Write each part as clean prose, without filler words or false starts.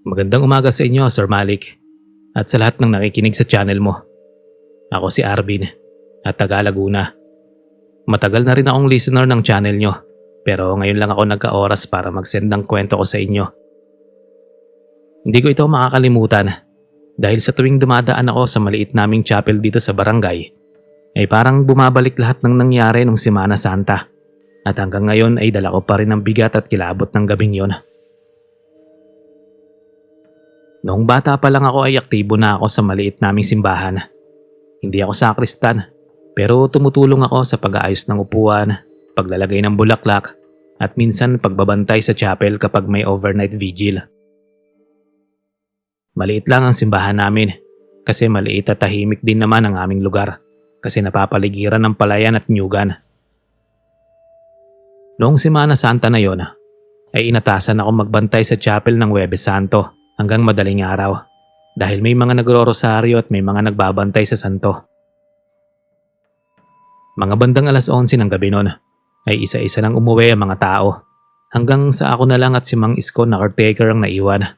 Magandang umaga sa inyo, Sir Malik, at sa lahat ng nakikinig sa channel mo. Ako si Arvin, at taga Laguna. Matagal na rin akong listener ng channel nyo, pero ngayon lang ako nagka-oras para mag-send ng kwento ko sa inyo. Hindi ko ito makakalimutan dahil sa tuwing dumadaan ako sa maliit naming chapel dito sa barangay, ay parang bumabalik lahat ng nangyari nung Semana Santa, at hanggang ngayon ay dala ko pa rin ang bigat at kilabot ng gabing yon. Noong bata pa lang ako ay aktibo na ako sa maliit naming simbahan. Hindi ako sakristan, pero tumutulong ako sa pag-aayos ng upuan, paglalagay ng bulaklak, at minsan pagbabantay sa chapel kapag may overnight vigil. Maliit lang ang simbahan namin kasi maliit at tahimik din naman ang aming lugar kasi napapaligiran ng palayan at nyugan. Noong Semana Santa na yon, ay inatasan ako magbantay sa chapel ng Huwebes Santo hanggang madaling araw dahil may mga nagro-rosaryo at may mga nagbabantay sa santo. Mga bandang 11:00 ng gabi noon ay isa-isa nang umuwi ang mga tao hanggang sa ako na lang at si Mang Isko na caretaker ang naiwan.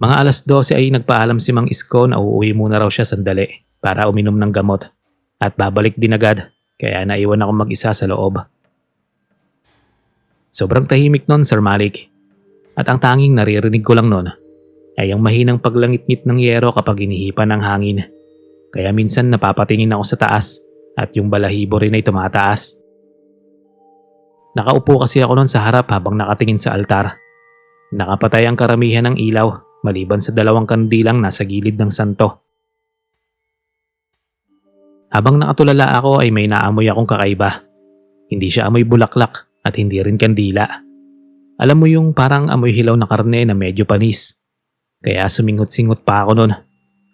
Mga 12:00 ay nagpaalam si Mang Isko na uuwi muna raw siya sandali para uminom ng gamot at babalik din agad kaya naiwan ako mag-isa sa loob. Sobrang tahimik noon, Sir Malik. At ang tanging naririnig ko lang noon ay ang mahinang paglangit-ngit ng yero kapag inihipan ng hangin. Kaya minsan napapatingin ako sa taas at yung balahibo rin ay tumataas. Nakaupo kasi ako noon sa harap habang nakatingin sa altar. Nakapatay ang karamihan ng ilaw maliban sa 2 kandilang nasa gilid ng santo. Habang nakatulala ako ay may naamoy akong kakaiba. Hindi siya amoy bulaklak at hindi rin kandila. Alam mo yung parang amoy hilaw na karne na medyo panis. Kaya sumingot-singot pa ako noon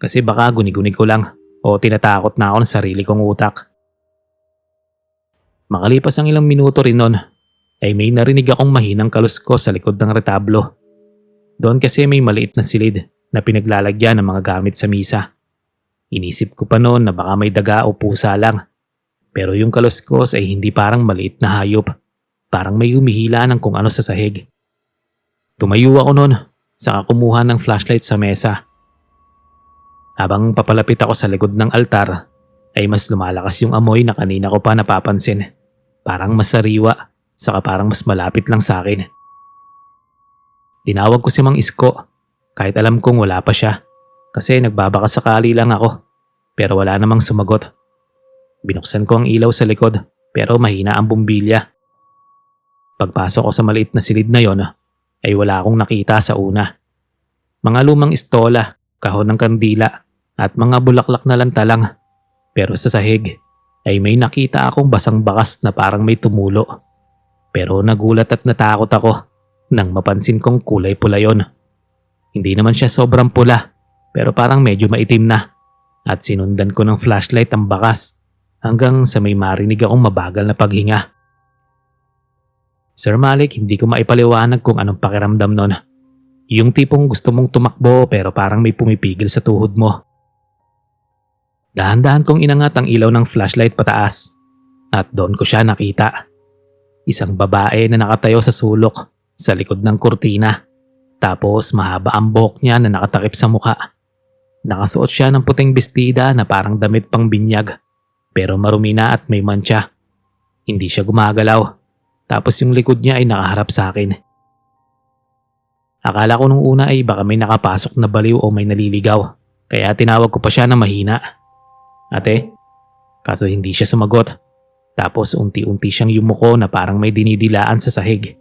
kasi baka guni-guni ko lang o tinatakot na ako ng sarili kong utak. Makalipas ang ilang minuto rin noon ay may narinig akong mahinang kaluskos sa likod ng retablo. Doon kasi may maliit na silid na pinaglalagyan ng mga gamit sa misa. Inisip ko pa noon na baka may daga o pusa lang. Pero yung kaluskos ay hindi parang maliit na hayop. Parang may humihila ng kung ano sa sahig. Tumayo ako noon, saka kumuha ng flashlight sa mesa. Habang papalapit ako sa likod ng altar, ay mas lumalakas yung amoy na kanina ko pa napapansin. Parang mas sariwa, saka parang mas malapit lang sa akin. Tinawag ko si Mang Isko, kahit alam kong wala pa siya, kasi nagbabaka sakali lang ako, pero wala namang sumagot. Binuksan ko ang ilaw sa likod, pero mahina ang bumbilya. Pagpasok ko sa maliit na silid na yon, ay wala akong nakita sa una. Mga lumang istola, kahon ng kandila, at mga bulaklak na lantalang. Pero sa sahig, ay may nakita akong basang bakas na parang may tumulo. Pero nagulat at natakot ako nang mapansin kong kulay pula yon. Hindi naman siya sobrang pula, pero parang medyo maitim na. At sinundan ko ng flashlight ang bakas hanggang sa may marinig akong mabagal na paghinga. Sir Malik, hindi ko maipaliwanag kung anong pakiramdam nun. Yung tipong gusto mong tumakbo pero parang may pumipigil sa tuhod mo. Dahan-dahan kong inangat ang ilaw ng flashlight pataas at doon ko siya nakita. Isang babae na nakatayo sa sulok sa likod ng kurtina. Tapos mahaba ang buhok niya na nakatakip sa mukha. Nakasuot siya ng puting bestida na parang damit pang binyag pero marumi na at may mantsa. Hindi siya gumagalaw. Tapos yung likod niya ay nakaharap sa akin. Akala ko nung una ay baka may nakapasok na baliw o may naliligaw. Kaya tinawag ko pa siya na mahina. Ate? Kaso hindi siya sumagot. Tapos unti-unti siyang yumuko na parang may dinidilaan sa sahig.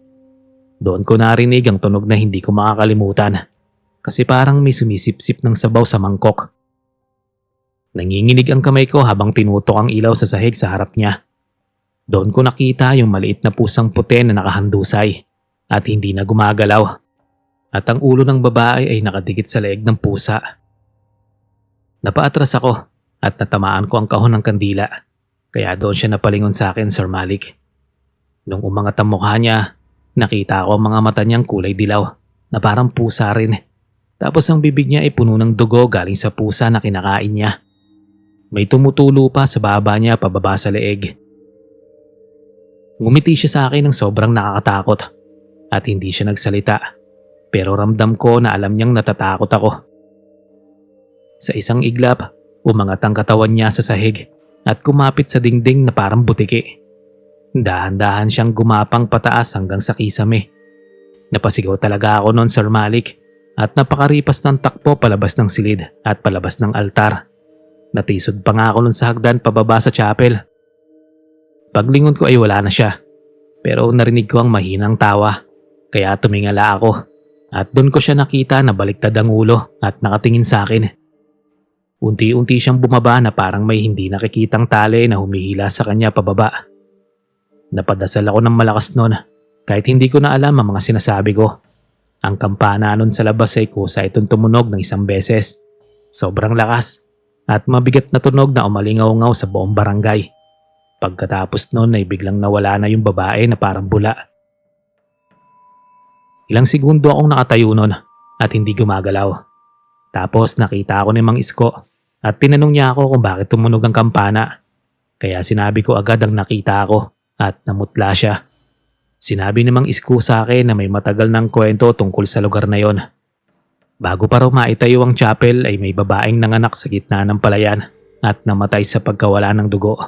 Doon ko narinig ang tunog na hindi ko makakalimutan. Kasi parang may sumisipsip ng sabaw sa mangkok. Nanginginig ang kamay ko habang tinutok ang ilaw sa sahig sa harap niya. Doon ko nakita yung maliit na pusang puti na nakahandusay at hindi na gumagalaw. At ang ulo ng babae ay nakadikit sa leeg ng pusa. Napaatras ako at natamaan ko ang kahon ng kandila. Kaya doon siya napalingon sa akin, Sir Malik. Nung umangat ang mukha niya, nakita ko ang mga mata niyang kulay dilaw na parang pusa rin. Tapos ang bibig niya ay puno ng dugo galing sa pusa na kinakain niya. May tumutulo pa sa baba niya pababa sa leeg. Ngumiti siya sa akin ng sobrang nakakatakot at hindi siya nagsalita. pero ramdam ko na alam niyang natatakot ako. Sa isang iglap, umangat ang katawan niya sa sahig at kumapit sa dingding na parang butiki. Dahan-dahan siyang gumapang pataas hanggang sa kisame. Napasigaw talaga ako noon, Sir Malik, at napakaripas ng takbo palabas ng silid at palabas ng altar. Natisod pa nga ako nun sa hagdan pababa sa chapel. Paglingon ko ay wala na siya, pero narinig ko ang mahinang tawa, kaya tumingala ako at doon ko siya nakita na baliktad ang ulo at nakatingin sa akin. Unti-unti siyang bumaba na parang may hindi nakikitang tali na humihila sa kanya pababa. Napadasal ako ng malakas noon kahit hindi ko na alam ang mga sinasabi ko. Ang kampana nun sa labas ay kusa itong tumunog ng isang beses. Sobrang lakas at mabigat na tunog na umalingaw-ngaw sa buong barangay. Pagkatapos nun ay biglang nawala na yung babae na parang bula. Ilang segundo akong nakatayo nun at hindi gumagalaw. Tapos nakita ako ni Mang Isko at tinanong niya ako kung bakit tumunog ang kampana. Kaya sinabi ko agad ang nakita ko at namutla siya. Sinabi ni Mang Isko sa akin na may matagal ng kwento tungkol sa lugar na yon. Bago pa raw maitayo ang chapel ay may babaeng nanganak sa gitna ng palayan at namatay sa pagkawala ng dugo.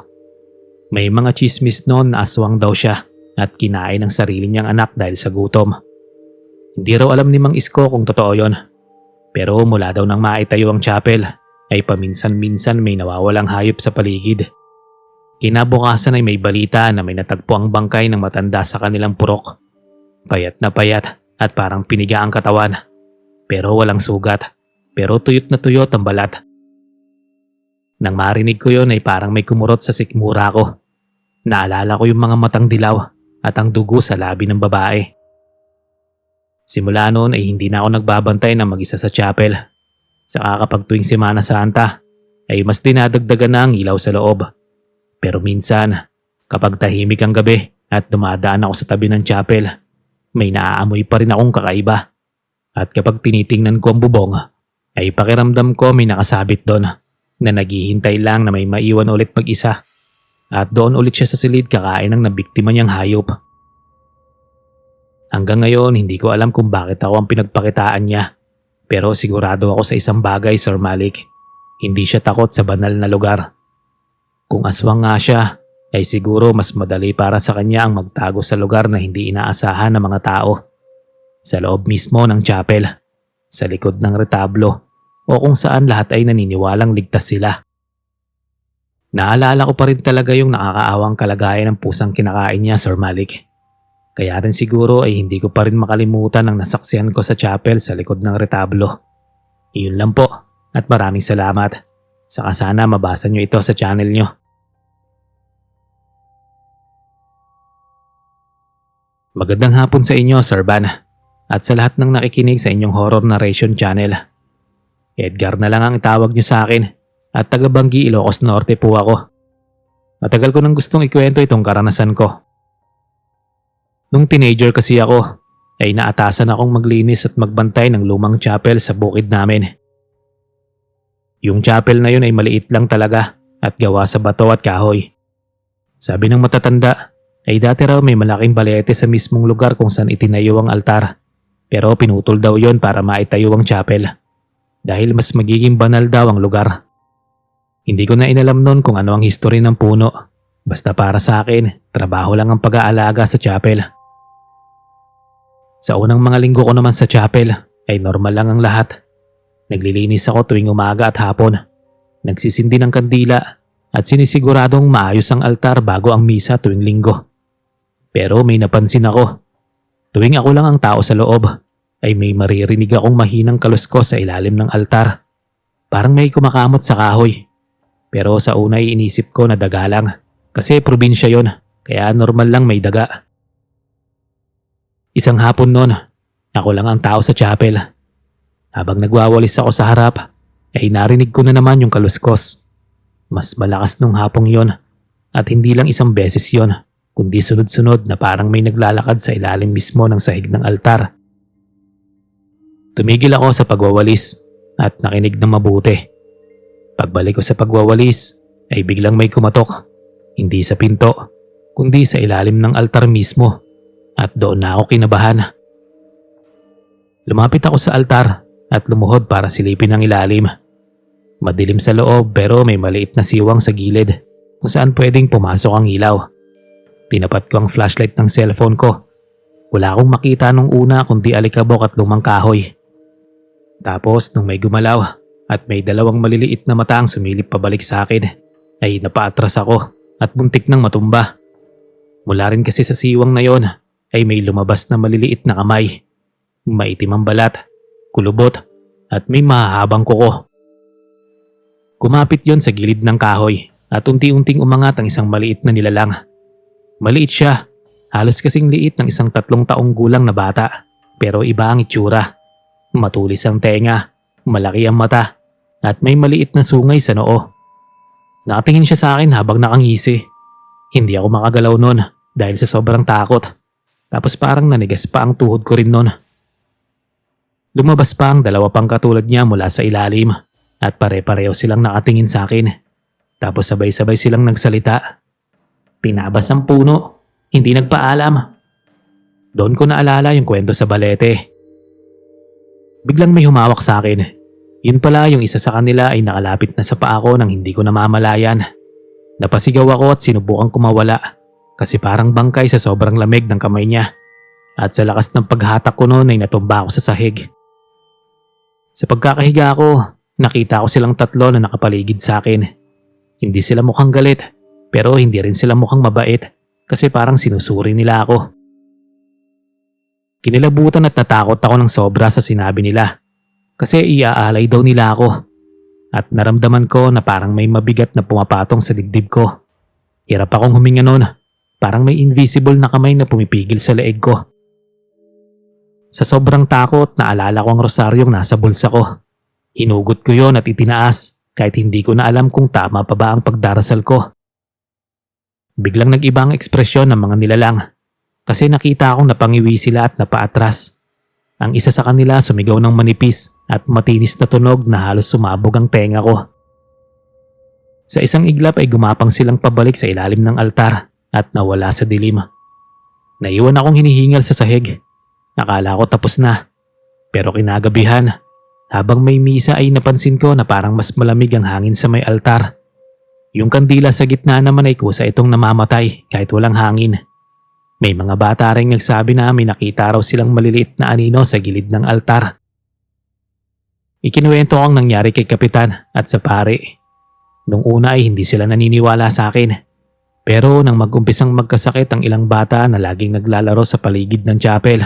May mga chismis noon na aswang daw siya at kinain ang sarili niyang anak dahil sa gutom. Hindi raw alam ni Mang Isko kung totoo yon. Pero mula daw nang maitayo ang chapel ay paminsan-minsan may nawawalang hayop sa paligid. Kinabukasan ay may balita na may natagpo ang bangkay ng matanda sa kanilang purok. Payat na payat at parang piniga ang katawan. Pero walang sugat. Pero tuyot na tuyot ang balat. Nang marinig ko yon ay parang may kumurot sa sikmura ko. Naalala ko yung mga matang dilaw at ang dugo sa labi ng babae. Simula noon ay hindi na ako nagbabantay na mag-isa sa chapel. Saka kapag tuwing Semana Santa ay mas dinadagdagan na ang ilaw sa loob. Pero minsan, kapag tahimik ang gabi at dumadaan ako sa tabi ng chapel, may naaamoy pa rin akong kakaiba. At kapag tinitingnan ko ang bubong, ay pakiramdam ko may nakasabit doon na naghihintay lang na may maiwan ulit mag-isa. At doon ulit siya sa silid kakain ng nabiktima niyang hayop. Hanggang ngayon, hindi ko alam kung bakit ako ang pinagpakitaan niya. Pero sigurado ako sa isang bagay, Sir Malik. Hindi siya takot sa banal na lugar. Kung aswang nga siya, ay siguro mas madali para sa kanya ang magtago sa lugar na hindi inaasahan ng mga tao. Sa loob mismo ng chapel, sa likod ng retablo, o kung saan lahat ay naniniwalang ligtas sila. Naalala ko pa rin talaga yung nakakaawang kalagayan ng pusang kinakain niya, Sir Malik. Kaya rin siguro ay hindi ko pa rin makalimutan ang nasaksihan ko sa chapel sa likod ng retablo. Iyon lang po at maraming salamat. Saka sana mabasa nyo ito sa channel nyo. Magandang hapon sa inyo, Sir Van, at sa lahat ng nakikinig sa inyong horror narration channel. Edgar na lang ang itawag nyo sa akin at taga Banggi, Ilocos Norte po ako. Matagal ko nang gustong ikwento itong karanasan ko. Nung teenager kasi ako, ay naatasan akong maglinis at magbantay ng lumang chapel sa bukid namin. Yung chapel na yun ay maliit lang talaga at gawa sa bato at kahoy. Sabi ng matatanda, ay dati raw may malaking balete sa mismong lugar kung saan itinayo ang altar. Pero pinutol daw yon para maitayo ang chapel. Dahil mas magiging banal daw ang lugar. Hindi ko na inalam noon kung ano ang history ng puno. Basta para sa akin, trabaho lang ang pag-aalaga sa chapel. Sa unang mga linggo ko naman sa chapel, ay normal lang ang lahat. Naglilinis ako tuwing umaga at hapon. Nagsisindi ng kandila at sinisiguradong maayos ang altar bago ang misa tuwing linggo. Pero may napansin ako. Tuwing ako lang ang tao sa loob, ay may maririnig akong mahinang kaluskos sa ilalim ng altar. Parang may kumakamot sa kahoy. Pero sa una ay inisip ko na daga lang. Kasi probinsya yon, kaya normal lang may daga. Isang hapon noon, ako lang ang tao sa chapel. Habang nagwawalis ako sa harap, ay narinig ko na naman yung kaluskos. Mas malakas nung hapong yon at hindi lang isang beses yon, kundi sunod-sunod na parang may naglalakad sa ilalim mismo ng sahig ng altar. Tumigil ako sa pagwawalis at nakinig ng mabuti. Pagbalik ko sa pagwawalis ay biglang may kumatok. Hindi sa pinto, kundi sa ilalim ng altar mismo. At doon na ako kinabahan. Lumapit ako sa altar at lumuhod para silipin ang ilalim. Madilim sa loob pero may maliit na siwang sa gilid kung saan pwedeng pumasok ang ilaw. Tinapat ko ang flashlight ng cellphone ko. Wala akong makita nung una kundi alikabok at lumang kahoy. Tapos nung may gumalaw at may dalawang maliliit na mata ang sumilip pabalik sa akin, ay napaatras ako at buntik nang matumba. Mula rin kasi sa siwang na yon ay may lumabas na maliliit na kamay. Maitim ang balat, kulubot at may mahahabang kuko. Kumapit yon sa gilid ng kahoy at unti-unting umangat ang isang maliit na nilalang. Maliit siya, halos kasing liit ng isang 3 taong gulang na bata, pero iba ang itsura. Matulis ang tenga, malaki ang mata, at may maliit na sungay sa noo. Nakatingin siya sa akin habang nakangisi. Hindi ako makagalaw nun dahil sa sobrang takot. Tapos parang nanigas pa ang tuhod ko rin nun. Lumabas pa ang 2 pang katulad niya mula sa ilalim at pare-pareho silang nakatingin sa akin. Tapos sabay-sabay silang nagsalita. Tinabas ng puno, hindi nagpaalam. Doon ko naalala yung kwento sa balete. Biglang may humawak sa akin. Yun pala yung isa sa kanila ay nakalapit na sa paa ko nang hindi ko namamalayan. Napasigaw ako at sinubukang kumawala kasi parang bangkay sa sobrang lamig ng kamay niya. At sa lakas ng paghatak ko noon ay natumba ako sa sahig. Sa pagkakahiga ko, nakita ko silang 3 na nakapaligid sa akin. Hindi sila mukhang galit pero hindi rin sila mukhang mabait kasi parang sinusuri nila ako. Kinilabutan at natakot ako ng sobra sa sinabi nila kasi iaalay daw nila ako. At naramdaman ko na parang may mabigat na pumapatong sa dibdib ko. Hirap akong huminga noon, parang may invisible na kamay na pumipigil sa leeg ko. Sa sobrang takot, naalala ko ang rosaryong nasa bulsa ko. Hinugot ko yon at itinaas kahit hindi ko na alam kung tama pa ba ang pagdarasal ko. Biglang nag-iba ang ekspresyon ng mga nilalang kasi nakita akong napangiwi sila at napaatras. Ang isa sa kanila sumigaw ng manipis at matinis na tunog na halos sumabog ang tenga ko. Sa isang iglap ay gumapang silang pabalik sa ilalim ng altar at nawala sa dilim. Naiwan akong hinihingal sa sahig. Akala ko tapos na. Pero kinagabihan, habang may misa ay napansin ko na parang mas malamig ang hangin sa may altar. Yung kandila sa gitna naman ay kusa itong namamatay kahit walang hangin. May mga bata rin nagsabi na may nakita raw silang maliliit na anino sa gilid ng altar. Ikinuwento ko ang nangyari kay Kapitan at sa pare. Nung una ay hindi sila naniniwala sa akin. Pero nang mag-umpisang magkasakit ang ilang bata na laging naglalaro sa paligid ng chapel,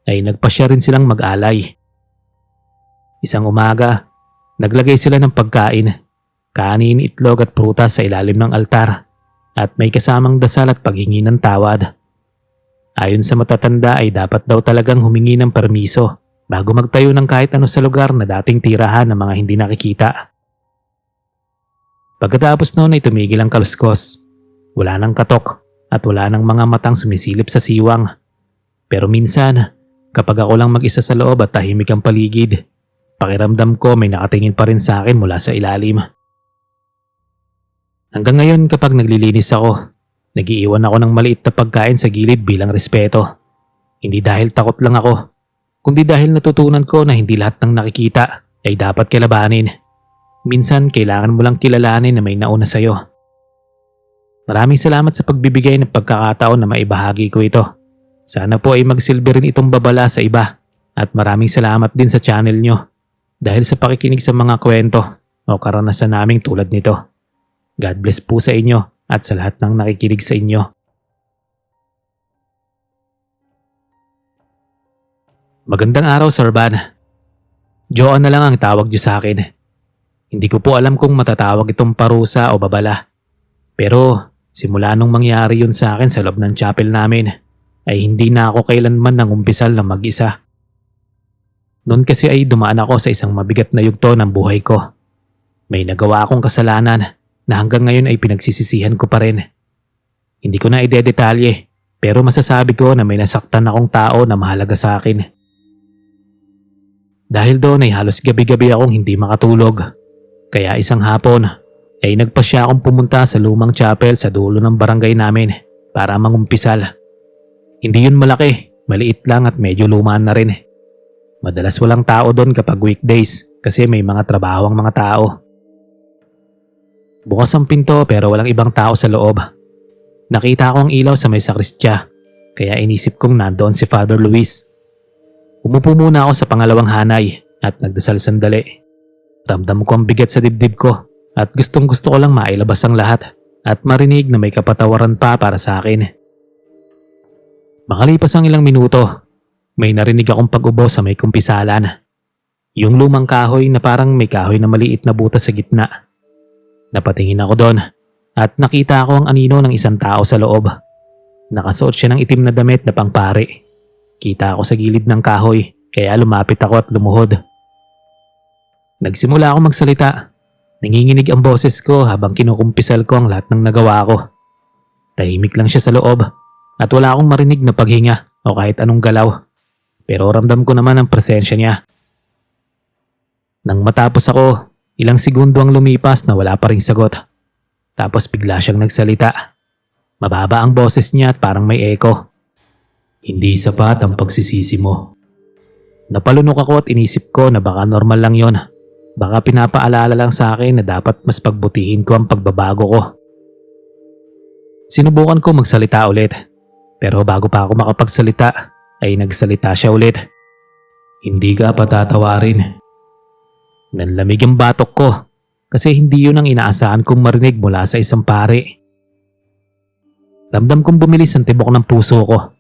ay nagpasya rin silang mag-alay. Isang umaga, naglagay sila ng pagkain, kanin, itlog at prutas sa ilalim ng altar at may kasamang dasal at paghingi ng tawad. Ayon sa matatanda ay dapat daw talagang humingi ng permiso bago magtayo ng kahit ano sa lugar na dating tirahan ng mga hindi nakikita. Pagkatapos noon ay tumigil ang kaluskos. Wala nang katok at wala nang mga matang sumisilip sa siwang. Pero minsan, kapag ako lang mag-isa sa loob at tahimik ang paligid, pakiramdam ko may nakatingin pa rin sa akin mula sa ilalim. Hanggang ngayon kapag naglilinis ako, nag-iiwan ako ng maliit na pagkain sa gilid bilang respeto. Hindi dahil takot lang ako, kundi dahil natutunan ko na hindi lahat ng nakikita ay dapat kilabanin. Minsan kailangan mo lang kilalanin na may nauna sa'yo. Maraming salamat sa pagbibigay ng pagkakataon na maibahagi ko ito. Sana po ay magsilbi rin itong babala sa iba at maraming salamat din sa channel nyo dahil sa pakikinig sa mga kwento o karanasan naming tulad nito. God bless po sa inyo at sa lahat ng nakikinig sa inyo. Magandang araw, Sir Van. Joan na lang ang tawag niyo sa akin. Hindi ko po alam kung matatawag itong parusa o babala. Pero simula nung mangyari yun sa akin sa loob ng chapel namin, ay hindi na ako kailanman nangumpisal na mag-isa. Noon kasi ay dumaan ako sa isang mabigat na yugto ng buhay ko. May nagawa akong kasalanan na hanggang ngayon ay pinagsisisihan ko pa rin. Hindi ko na idedetalye pero masasabi ko na may nasaktan akong tao na mahalaga sa akin. Dahil doon ay halos gabi-gabi akong hindi makatulog. Kaya isang hapon ay nagpasya akong pumunta sa lumang chapel sa dulo ng barangay namin para mangumpisal. Hindi yun malaki, maliit lang at medyo lumaan na rin. Madalas walang tao doon kapag weekdays kasi may mga trabaho ang mga tao. Bukas ang pinto pero walang ibang tao sa loob. Nakita ko ang ilaw sa may sakristya kaya inisip kong nandoon si Father Luis. Umupo muna ako sa pangalawang hanay at nagdasal sandali. Ramdam ko ang bigat sa dibdib ko at gustong gusto ko lang mailabas ang lahat at marinig na may kapatawaran pa para sa akin. Makalipas ang ilang minuto, may narinig akong pag-ubo sa may kumpisalan. Yung lumang kahoy na parang may kahoy na maliit na butas sa gitna. Napatingin ako doon at nakita ko ang anino ng isang tao sa loob. Nakasuot siya ng itim na damit na pangpari. Kita ako sa gilid ng kahoy kaya lumapit ako at lumuhod. Nagsimula ako magsalita. Nanginginig ang boses ko habang kinukumpisal ko ang lahat ng nagawa ko. Tahimik lang siya sa loob at wala akong marinig na paghinga o kahit anong galaw. Pero ramdam ko naman ang presensya niya. Nang matapos ako, ilang segundo ang lumipas na wala pa ring sagot. Tapos bigla siyang nagsalita. Mababa ang boses niya at parang may echo. Hindi sapat ang pagsisisi mo. Napalunok ako at inisip ko na baka normal lang yon. Baka pinapaalala lang sa akin na dapat mas pagbutihin ko ang pagbabago ko. Sinubukan ko magsalita ulit. Pero bago pa ako makapagsalita, ay nagsalita siya ulit. Hindi ka patatawarin. Nanlamig ang batok ko kasi hindi yun ang inaasahan kong marinig mula sa isang pare. Ramdam kong bumilis ang tibok ng puso ko.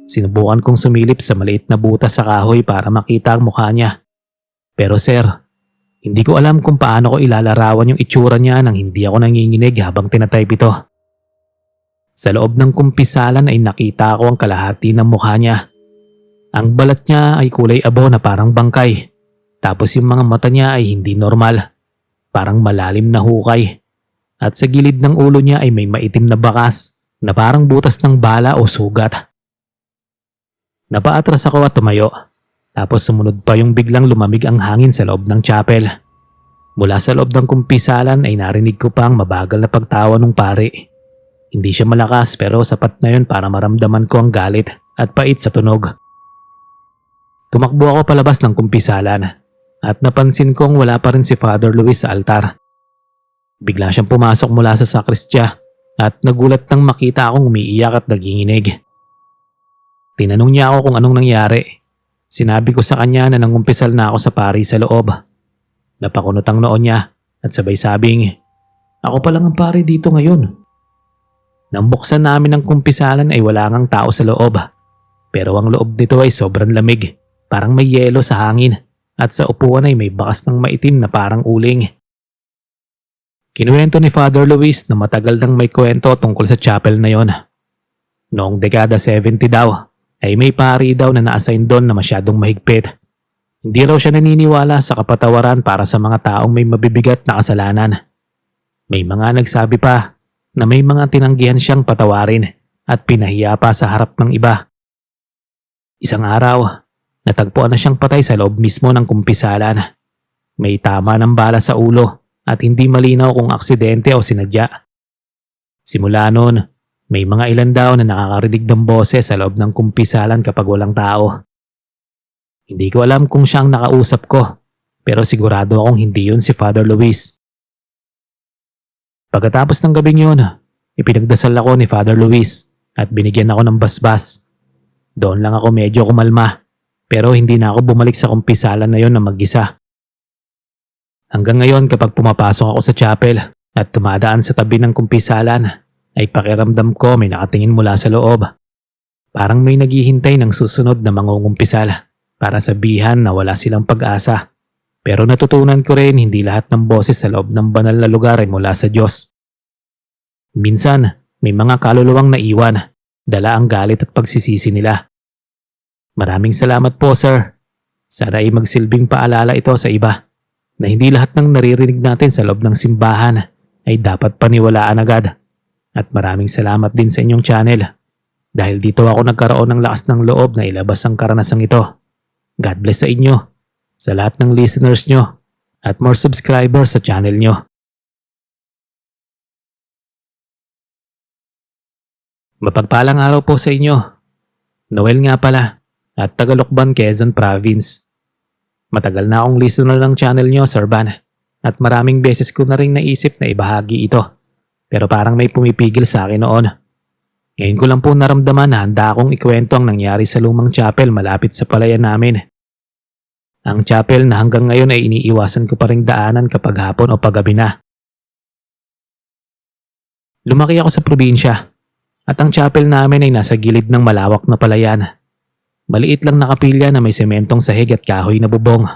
Sinubukan kong sumilip sa maliit na butas sa kahoy para makita ang mukha niya. Pero sir, hindi ko alam kung paano ko ilalarawan yung itsura niya nang hindi ako nanginginig habang tinatype ito. Sa loob ng kumpisalan ay nakita ko ang kalahati ng mukha niya. Ang balat niya ay kulay abo na parang bangkay. Tapos yung mga mata niya ay hindi normal. Parang malalim na hukay. At sa gilid ng ulo niya ay may maitim na bakas na parang butas ng bala o sugat. Napaatras ako at tumayo. Tapos sumunod pa yung biglang lumamig ang hangin sa loob ng chapel. Mula sa loob ng kumpisalan ay narinig ko pa ang mabagal na pagtawa ng pare. Hindi siya malakas pero sapat na yun para maramdaman ko ang galit at pait sa tunog. Tumakbo ako palabas ng kumpisalan at napansin kong wala pa rin si Father Luis sa altar. Bigla siyang pumasok mula sa sakristya at nagulat nang makita akong umiiyak at naginginig. Tinanong niya ako kung anong nangyari. Sinabi ko sa kanya na nangumpisal na ako sa pari sa loob. Napakunot ang noon niya at sabay sabing, "Ako pa lang ang pari dito ngayon." Nang buksan namin ang kumpisalan ay wala ngang tao sa loob. Pero ang loob nito ay sobrang lamig, parang may yelo sa hangin at sa upuan ay may bakas ng maitim na parang uling. Kinuwento ni Father Luis na matagal nang may kwento tungkol sa chapel na yon. Noong dekada 70 daw, ay may pari daw na na-assign doon na masyadong mahigpit. Hindi raw siya naniniwala sa kapatawaran para sa mga taong may mabibigat na kasalanan. May mga nagsabi pa na may mga tinanggihan siyang patawarin at pinahiya pa sa harap ng iba. Isang araw, natagpuan na siyang patay sa loob mismo ng kumpisalan. May tama ng bala sa ulo at hindi malinaw kung aksidente o sinadya. Simula noon, may mga ilan daw na nakakarinig ng boses sa loob ng kumpisalan kapag walang tao. Hindi ko alam kung siya ang nakausap ko, pero sigurado akong hindi yun si Father Luis. Pagkatapos ng gabing yun, ipinagdasal ako ni Father Luis at binigyan ako ng basbas. Doon lang ako medyo kumalma, pero hindi na ako bumalik sa kumpisalan na yon na mag-isa. Hanggang ngayon kapag pumapasok ako sa chapel at tumadaan sa tabi ng kumpisalan, ay pakiramdam ko may nakatingin mula sa loob. Parang may naghihintay ng susunod na mangungumpisal para sabihan na wala silang pag-asa. Pero natutunan ko rin hindi lahat ng boses sa loob ng banal na lugar ay mula sa Diyos. Minsan, may mga kaluluwang naiwan, dala ang galit at pagsisisi nila. Maraming salamat po, sir. Sana ay magsilbing paalala ito sa iba na hindi lahat ng naririnig natin sa loob ng simbahan ay dapat paniwalaan agad. At maraming salamat din sa inyong channel dahil dito ako nagkaroon ng lakas ng loob na ilabas ang karanasang ito. God bless sa inyo, sa lahat ng listeners nyo at more subscribers sa channel nyo. Mapagpalang araw po sa inyo. Noel nga pala at Tagalokban, Quezon Province. Matagal na akong listener ng channel nyo, Sir Van. At maraming beses ko na rin naisip na ibahagi ito. Pero parang may pumipigil sa akin noon. Ngayon ko lang po naramdaman na handa akong ikwento ang nangyari sa lumang chapel malapit sa palayan namin. Ang chapel na hanggang ngayon ay iniiwasan ko pa ring daanan kapag hapon o paggabi na. Lumaki ako sa probinsya at ang chapel namin ay nasa gilid ng malawak na palayan. Maliit lang na kapilya na may sementong sahig at kahoy na bubong.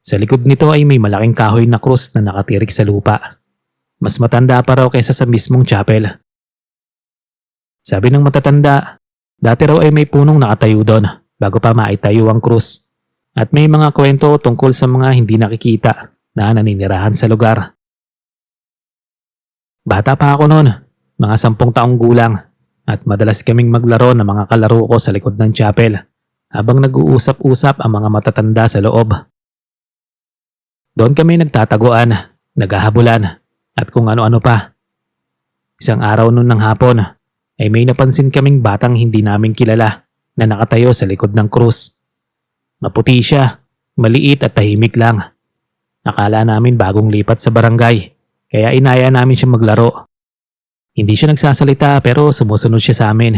Sa likod nito ay may malaking kahoy na krus na nakatirik sa lupa. Mas matanda pa raw kaysa sa mismong chapel. Sabi ng matatanda, dati raw ay may punong nakatayo doon bago pa maitayo ang krus. At may mga kwento tungkol sa mga hindi nakikita na naninirahan sa lugar. Bata pa ako noon, mga 10 taong gulang, at madalas kaming maglaro ng mga kalaro ko sa likod ng chapel habang nag-uusap-usap ang mga matatanda sa loob. Doon kami nagtataguan, naghahabulan, at kung ano-ano pa. Isang araw noon ng hapon, ay may napansin kaming batang hindi namin kilala na nakatayo sa likod ng krus. Maputi siya, maliit at tahimik lang. Akala namin bagong lipat sa barangay, kaya inaya namin siya maglaro. Hindi siya nagsasalita pero sumusunod siya sa amin.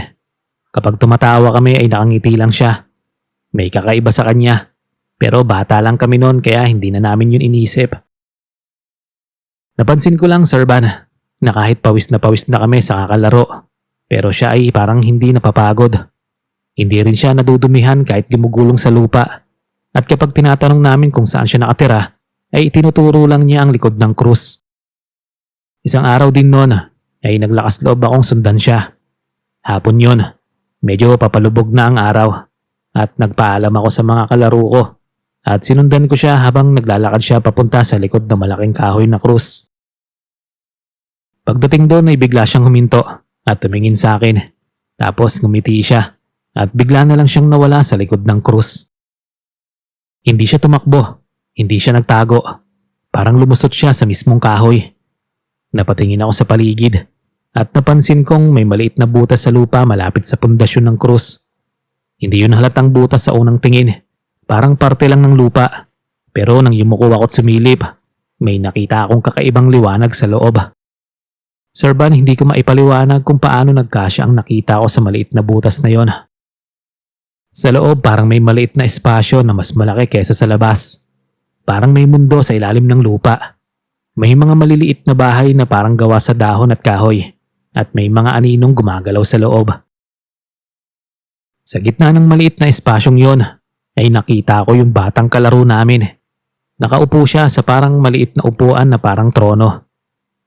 Kapag tumatawa kami ay nakangiti lang siya. May kakaiba sa kanya. Pero bata lang kami noon kaya hindi na namin yun inisip. Napansin ko lang, Sir Van, na kahit pawis na kami sa kakalaro. Pero siya ay parang hindi napapagod. Hindi rin siya nadudumihan kahit gumugulong sa lupa. At kapag tinatanong namin kung saan siya nakatira, ay itinuturo lang niya ang likod ng krus. Isang araw din noon ay naglakas loob akong sundan siya. Hapon yun, medyo papalubog na ang araw at nagpaalam ako sa mga kalaro ko at sinundan ko siya habang naglalakad siya papunta sa likod ng malaking kahoy na krus. Pagdating doon ay bigla siyang huminto at tumingin sa akin. Tapos ngumiti siya at bigla na lang siyang nawala sa likod ng krus. Hindi siya tumakbo, hindi siya nagtago. Parang lumusot siya sa mismong kahoy. Napatingin ako sa paligid at napansin kong may maliit na butas sa lupa malapit sa pundasyon ng krus. Hindi yun halatang butas sa unang tingin. Parang parte lang ng lupa. Pero nang yumuko ako't sumilip, may nakita akong kakaibang liwanag sa loob. Sir Van, hindi ko maipaliwanag kung paano nagkasya ang nakita ko sa maliit na butas na yon. Sa loob parang may maliit na espasyo na mas malaki kaysa sa labas. Parang may mundo sa ilalim ng lupa. May mga maliliit na bahay na parang gawa sa dahon at kahoy at may mga aninong gumagalaw sa loob. Sa gitna ng maliit na espasyong yon ay nakita ko yung batang kalaro namin. Nakaupo siya sa parang maliit na upuan na parang trono.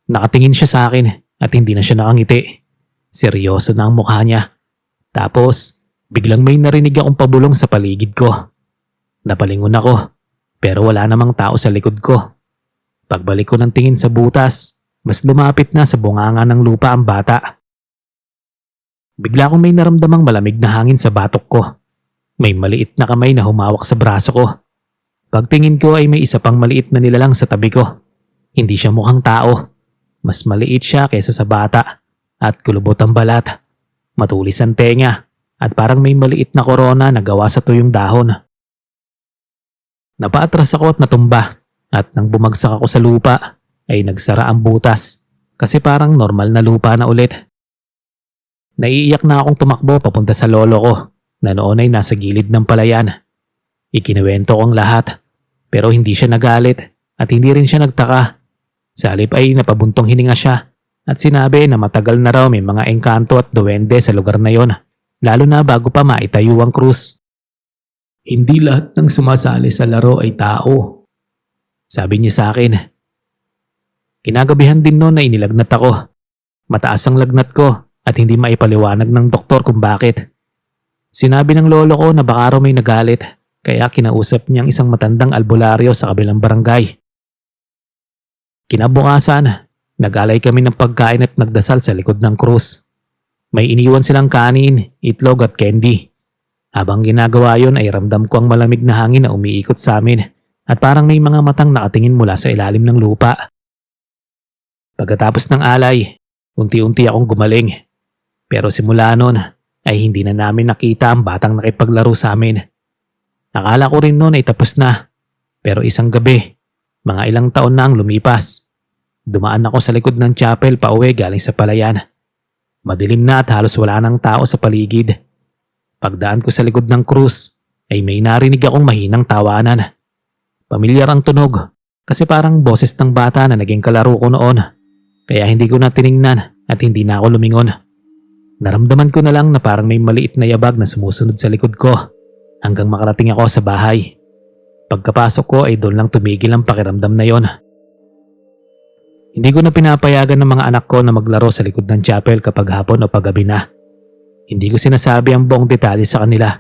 Nakatingin siya sa akin at hindi na siya nakangiti. Seryoso na ang mukha niya. Tapos biglang may narinig akong pabulong sa paligid ko. Napalingon ako pero wala namang tao sa likod ko. Pagbalik ko ng tingin sa butas, mas lumapit na sa bunganga ng lupa ang bata. Bigla akong may naramdamang malamig na hangin sa batok ko. May maliit na kamay na humawak sa braso ko. Pagtingin ko ay may isa pang maliit na nilalang sa tabi ko. Hindi siya mukhang tao. Mas maliit siya kaysa sa bata at kulubot ang balat. Matulis ang tenga at parang may maliit na korona na gawa sa tuyong dahon. Napaatras ako at natumba at nang bumagsak ako sa lupa ay nagsara ang butas kasi parang normal na lupa na ulit. Naiiyak na akong tumakbo papunta sa lolo ko na noon ay nasa gilid ng palayan. Ikinuwento ko ang lahat pero hindi siya nagalit at hindi rin siya nagtaka. Sa halip ay napabuntong hininga siya at sinabi na matagal na raw may mga engkanto at duwende sa lugar na yon, lalo na bago pa maitayo ang krus. Hindi lahat ng sumasali sa laro ay tao, sabi niya sa akin. Kinagabihan din noon na inilagnat ako. Mataas ang lagnat ko at hindi maipaliwanag ng doktor kung bakit. Sinabi ng lolo ko na baka raw may nagalit kaya kinausap niyang isang matandang albularyo sa kabilang barangay. Kinabukasan, nag-alay kami ng pagkain at nagdasal sa likod ng krus. May iniwan silang kanin, itlog at candy. Habang ginagawa yon ay ramdam ko ang malamig na hangin na umiikot sa amin at parang may mga matang nakatingin mula sa ilalim ng lupa. Pagkatapos ng alay, unti-unti akong gumaling. Pero simula noon ay hindi na namin nakita ang batang nakipaglaro sa amin. Akala ko rin noon ay tapos na. Pero isang gabi, mga ilang taon na ang lumipas. Dumaan ako sa likod ng chapel pauwi galing sa palayan. Madilim na at halos wala nang tao sa paligid. Pagdaan ko sa likod ng krus, ay may narinig akong mahinang tawanan. Pamilyar ang tunog kasi parang boses ng bata na naging kalaro ko noon. Kaya hindi ko na tiningnan at hindi na ako lumingon. Naramdaman ko na lang na parang may maliit na yabag na sumusunod sa likod ko hanggang makarating ako sa bahay. Pagkapasok ko ay doon lang tumigil ang pakiramdam na yon. Hindi ko na pinapayagan ng mga anak ko na maglaro sa likod ng chapel kapag hapon o paggabi na. Hindi ko sinasabi ang buong detalye sa kanila,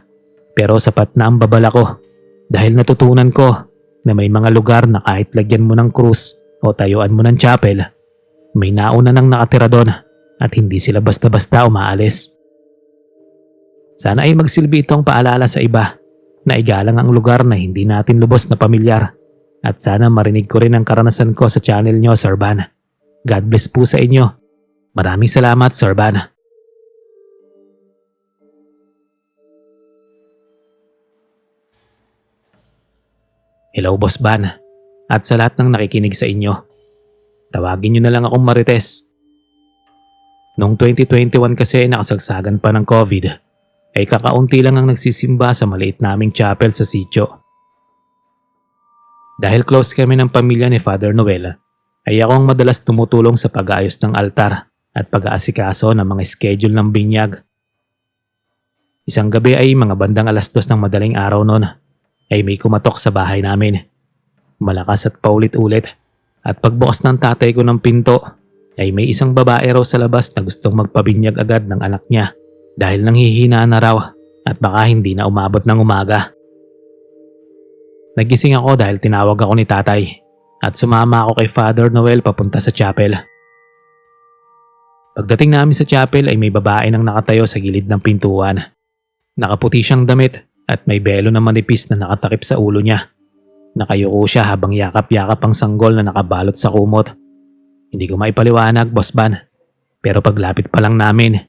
pero sapat na ang babala ko dahil natutunan ko na may mga lugar na kahit lagyan mo ng krus o tayuan mo ng chapel, may nauna nang nakatira doon at hindi sila basta-basta umaalis. Sana ay magsilbi itong paalala sa iba na igalang ang lugar na hindi natin lubos na pamilyar at sana marinig ko rin ang karanasan ko sa channel nyo, Sir Van. God bless po sa inyo. Maraming salamat, Sir Van. Hello, Boss Van. At sa lahat ng nakikinig sa inyo. Tawagin nyo na lang akong Marites. Noong 2021 kasi nakasagsagan pa ng COVID, ay kakaunti lang ang nagsisimba sa maliit naming chapel sa sitio. Dahil close kami ng pamilya ni Father Noel, ay ako ang madalas tumutulong sa pag-aayos ng altar at pag-aasikaso ng mga schedule ng binyag. Isang gabi ay mga bandang 2:00 ng madaling araw noon, ay may kumatok sa bahay namin. Malakas at paulit-ulit, at pagbukas ng tatay ko ng pinto, ay may isang babae raw sa labas na gustong magpabinyag agad ng anak niya dahil nanghihina na raw at baka hindi na umabot ng umaga. Nagising ako dahil tinawag ako ni tatay at sumama ako kay Father Noel papunta sa chapel. Pagdating namin sa chapel ay may babae nang nakatayo sa gilid ng pintuan. Nakaputi siyang damit at may belo na manipis na nakatakip sa ulo niya. Nakayuko siya habang yakap-yakap ang sanggol na nakabalot sa kumot. Hindi ko maipaliwanag, Boss Van. Pero paglapit pa lang namin,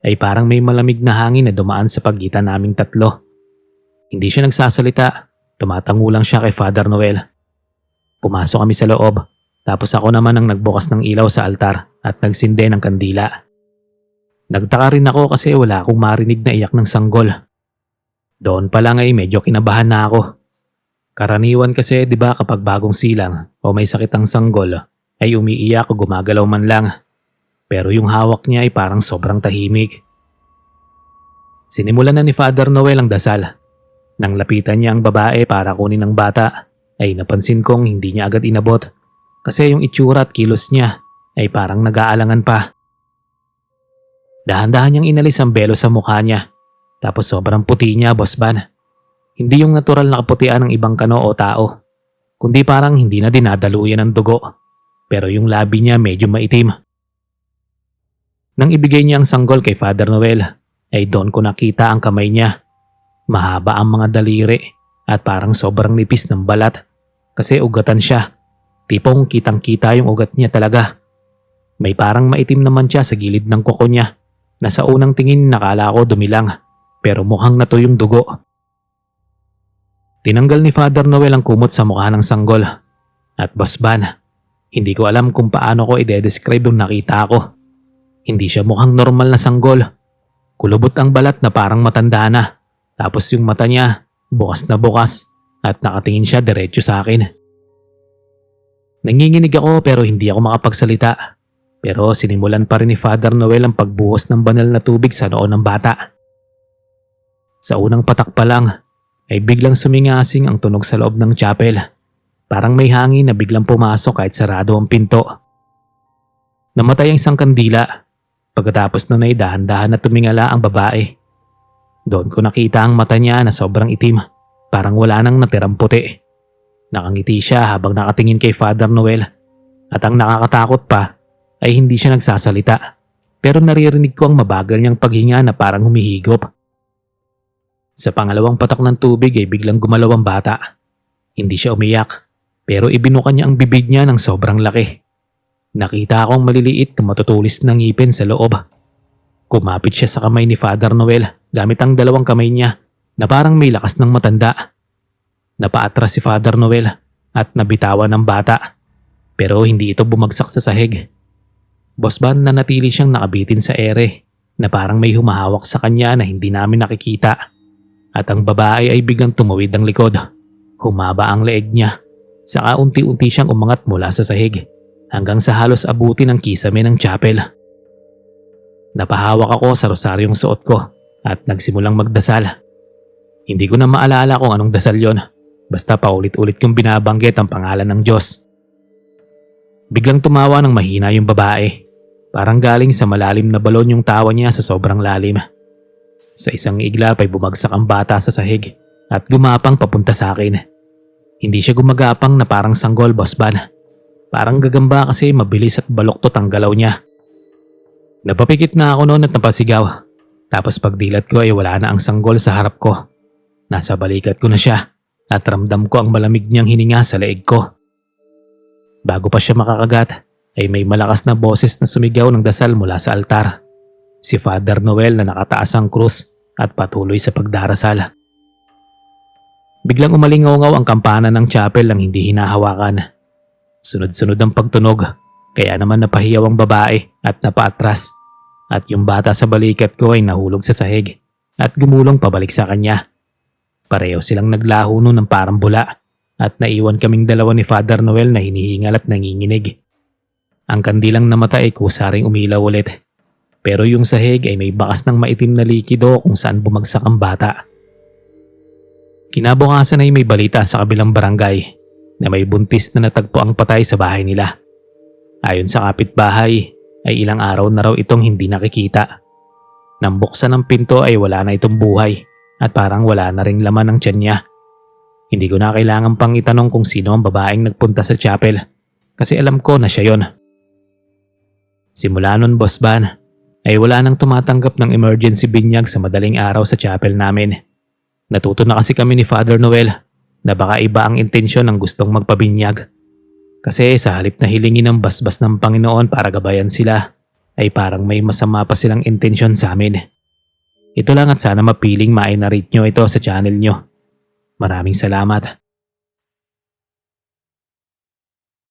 ay parang may malamig na hangin na dumaan sa pagitan naming tatlo. Hindi siya nagsasalita, tumatango lang siya kay Father Noel. Pumasok kami sa loob, tapos ako naman ang nagbukas ng ilaw sa altar at nagsinde ng kandila. Nagtaka rin ako kasi wala akong marinig na iyak ng sanggol. Doon pa lang ay medyo kinabahan na ako. Karaniwan kasi 'di ba kapag bagong silang o may sakit ang sanggol ay umiiyak o gumagalaw man lang. Pero yung hawak niya ay parang sobrang tahimik. Sinimulan na ni Father Noel ang dasal. Nang lapitan niya ang babae para kunin ang bata, ay napansin kong hindi niya agad inabot kasi yung itsura at kilos niya ay parang nag-aalangan pa. Dahan-dahan niyang inalis ang belo sa mukha niya, tapos sobrang puti niya, Boss Van. Hindi yung natural na kaputian ng ibang kano o tao, kundi parang hindi na dinadaluyan ng dugo, pero yung labi niya medyo maitim. Nang ibigay niya ang sanggol kay Father Noel, ay doon ko nakita ang kamay niya. Mahaba ang mga daliri at parang sobrang nipis ng balat kasi ugatan siya. Tipong kitang-kita yung ugat niya talaga. May parang maitim naman siya sa gilid ng kuko niya na sa unang tingin nakala ko dumilang pero mukhang natuyong dugo. Tinanggal ni Father Noel ang kumot sa mukha ng sanggol. At Boss Van, hindi ko alam kung paano ko i-describe yung nakita ko. Hindi siya mukhang normal na sanggol. Kulubot ang balat na parang matanda na. Tapos yung mata niya, bukas na bukas at nakatingin siya diretso sa akin. Nanginginig ako pero hindi ako makapagsalita. Pero sinimulan pa rin ni Father Noel ang pagbuhos ng banal na tubig sa noo ng bata. Sa unang patak pa lang, ay biglang sumingasing ang tunog sa loob ng chapel. Parang may hangin na biglang pumasok kahit sarado ang pinto. Namatay ang isang kandila. Pagkatapos nun ay dahan-dahan na tumingala ang babae. Doon ko nakita ang mata niya na sobrang itim, parang wala nang natirang puti. Nakangiti siya habang nakatingin kay Father Noel. At ang nakakatakot pa ay hindi siya nagsasalita, pero naririnig ko ang mabagal niyang paghinga na parang humihigop. Sa pangalawang patak ng tubig ay biglang gumalaw ang bata. Hindi siya umiyak, pero ibinuka niya ang bibig niya ng sobrang laki. Nakita akong maliliit na matutulis ng ngipin sa loob. Kumapit siya sa kamay ni Father Noel gamit ang dalawang kamay niya na parang may lakas ng matanda. Napaatras si Father Noel at nabitawan ng bata, pero hindi ito bumagsak sa sahig. Boss Van, nanatili siyang nakabitin sa ere na parang may humahawak sa kanya na hindi namin nakikita. At ang babae ay biglang tumawid ang likod. Humaba ang leeg niya. Saka unti-unti siyang umangat mula sa sahig hanggang sa halos abuti ng kisame ng chapel. Napahawak ako sa rosaryong suot ko at nagsimulang magdasal. Hindi ko na maalala kung anong dasal yon. Basta paulit-ulit kong binabanggit ang pangalan ng Diyos. Biglang tumawa ng mahina yung babae. Parang galing sa malalim na balon yung tawa niya sa sobrang lalim. Sa isang iglap ay bumagsak ang bata sa sahig at gumapang papunta sa akin. Hindi siya gumagapang na parang sanggol, Boss Van. Parang gagamba kasi mabilis at baloktot ang galaw niya. Napapikit na ako noon at napasigaw. Tapos pagdilat ko ay wala na ang sanggol sa harap ko. Nasa balikat ko na siya at ramdam ko ang malamig niyang hininga sa leeg ko. Bago pa siya makakagat ay may malakas na boses na sumigaw ng dasal mula sa altar. Si Father Noel na nakataas ang krus at patuloy sa pagdarasal. Biglang umalingaw ang kampana ng chapel nang hindi hinahawakan. Sunod-sunod ang pagtunog, kaya naman napahiyaw ang babae at napaatras. At yung bata sa balikat ko ay nahulog sa sahig at gumulong pabalik sa kanya. Pareho silang naglaho nun ng parang bula at naiwan kaming dalawa ni Father Noel na hinihingal at nanginginig. Ang kandilang namata ay kusaring umilaw ulit. Pero yung sahig ay may bakas ng maitim na likido kung saan bumagsak ang bata. Kinabukasan ay may balita sa kabilang barangay na may buntis na natagpo ang patay sa bahay nila. Ayon sa kapitbahay ay ilang araw na raw itong hindi nakikita. Nang buksan ang pinto ay wala na itong buhay at parang wala na ring laman ng tiyan niya. Hindi ko na kailangan pang itanong kung sino ang babaeng nagpunta sa chapel kasi alam ko na siya yon. Simula nun, Boss Van, ay wala nang tumatanggap ng emergency binyag sa madaling araw sa chapel namin. Natuto na kasi kami ni Father Noel na baka iba ang intensyon ng gustong magpabinyag. Kasi sa halip na hilingin ng basbas ng Panginoon para gabayan sila, ay parang may masama pa silang intensyon sa amin. Ito lang at sana mapiling ma-narrate nyo ito sa channel nyo. Maraming salamat.